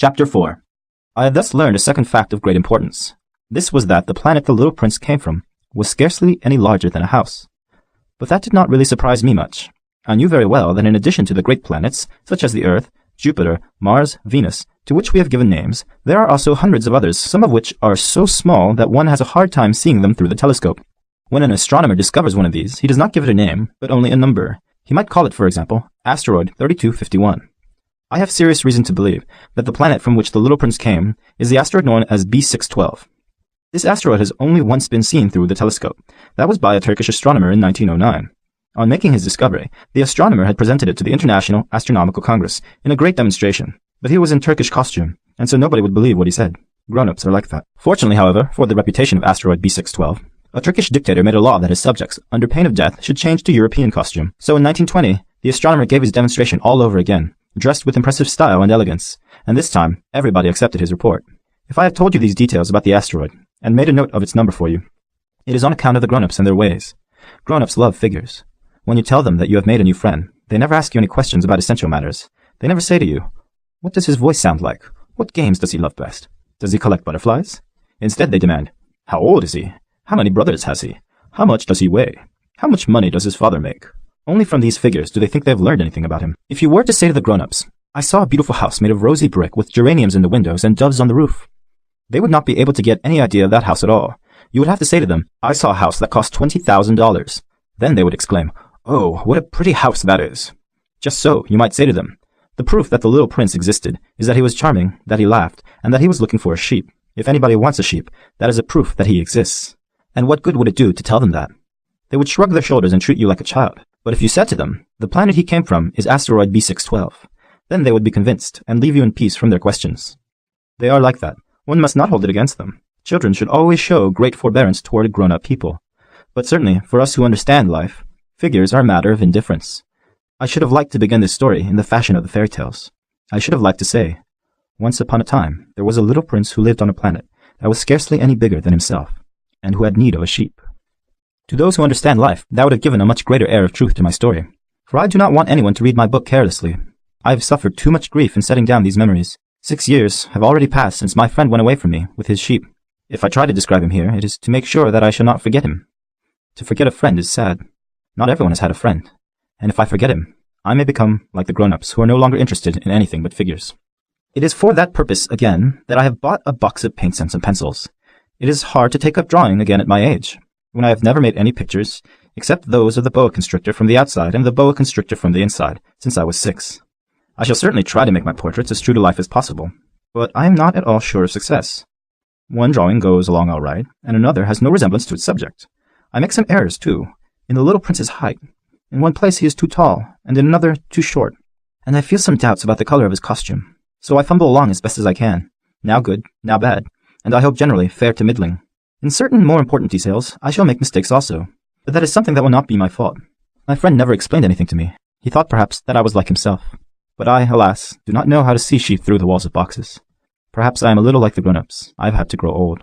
Chapter 4. I had thus learned a second fact of great importance. This was that the planet the little prince came from was scarcely any larger than a house. But that did not really surprise me much. I knew very well that in addition to the great planets, such as the Earth, Jupiter, Mars, Venus, to which we have given names, there are also hundreds of others, some of which are so small that one has a hard time seeing them through the telescope. When an astronomer discovers one of these, he does not give it a name, but only a number. He might call it, for example, asteroid 3251. I have serious reason to believe that the planet from which the little prince came is the asteroid known as B612. This asteroid has only once been seen through the telescope. That was by a Turkish astronomer in 1909. On making his discovery, the astronomer had presented it to the International Astronomical Congress in a great demonstration, but he was in Turkish costume, and so nobody would believe what he said. Grown-ups are like that. Fortunately, however, for the reputation of asteroid B612, a Turkish dictator made a law that his subjects, under pain of death, should change to European costume. So in 1920, the astronomer gave his demonstration all over again, dressed with impressive style and elegance, and this time, everybody accepted his report. If I have told you these details about the asteroid, and made a note of its number for you, it is on account of the grown-ups and their ways. Grown-ups love figures. When you tell them that you have made a new friend, they never ask you any questions about essential matters. They never say to you, "What does his voice sound like? What games does he love best? Does he collect butterflies?" Instead, they demand, "How old is he? How many brothers has he? How much does he weigh? How much money does his father make?" Only from these figures do they think they have learned anything about him. If you were to say to the grown-ups, "I saw a beautiful house made of rosy brick with geraniums in the windows and doves on the roof," they would not be able to get any idea of that house at all. You would have to say to them, "I saw a house that cost $20,000. Then they would exclaim, "Oh, what a pretty house that is." Just so, you might say to them, "The proof that the little prince existed is that he was charming, that he laughed, and that he was looking for a sheep. If anybody wants a sheep, that is a proof that he exists." And what good would it do to tell them that? They would shrug their shoulders and treat you like a child. But if you said to them, "The planet he came from is asteroid B612, then they would be convinced and leave you in peace from their questions. They are like that. One must not hold it against them. Children should always show great forbearance toward grown-up people. But certainly, for us who understand life, figures are a matter of indifference. I should have liked to begin this story in the fashion of the fairy tales. I should have liked to say, "Once upon a time, there was a little prince who lived on a planet that was scarcely any bigger than himself, and who had need of a sheep." To those who understand life, that would have given a much greater air of truth to my story. For I do not want anyone to read my book carelessly. I have suffered too much grief in setting down these memories. 6 years have already passed since my friend went away from me with his sheep. If I try to describe him here, it is to make sure that I shall not forget him. To forget a friend is sad. Not everyone has had a friend. And if I forget him, I may become like the grown-ups who are no longer interested in anything but figures. It is for that purpose, again, that I have bought a box of paints and some pencils. It is hard to take up drawing again at my age, when I have never made any pictures, except those of the boa constrictor from the outside and the boa constrictor from the inside, since I was 6. I shall certainly try to make my portraits as true to life as possible, but I am not at all sure of success. One drawing goes along all right, and another has no resemblance to its subject. I make some errors, too, in the little prince's height. In one place he is too tall, and in another too short, and I feel some doubts about the color of his costume, so I fumble along as best as I can, now good, now bad, and I hope generally fair to middling. In certain more important details, I shall make mistakes also, but that is something that will not be my fault. My friend never explained anything to me. He thought perhaps that I was like himself. But I, alas, do not know how to see sheep through the walls of boxes. Perhaps I am a little like the grown-ups. I have had to grow old.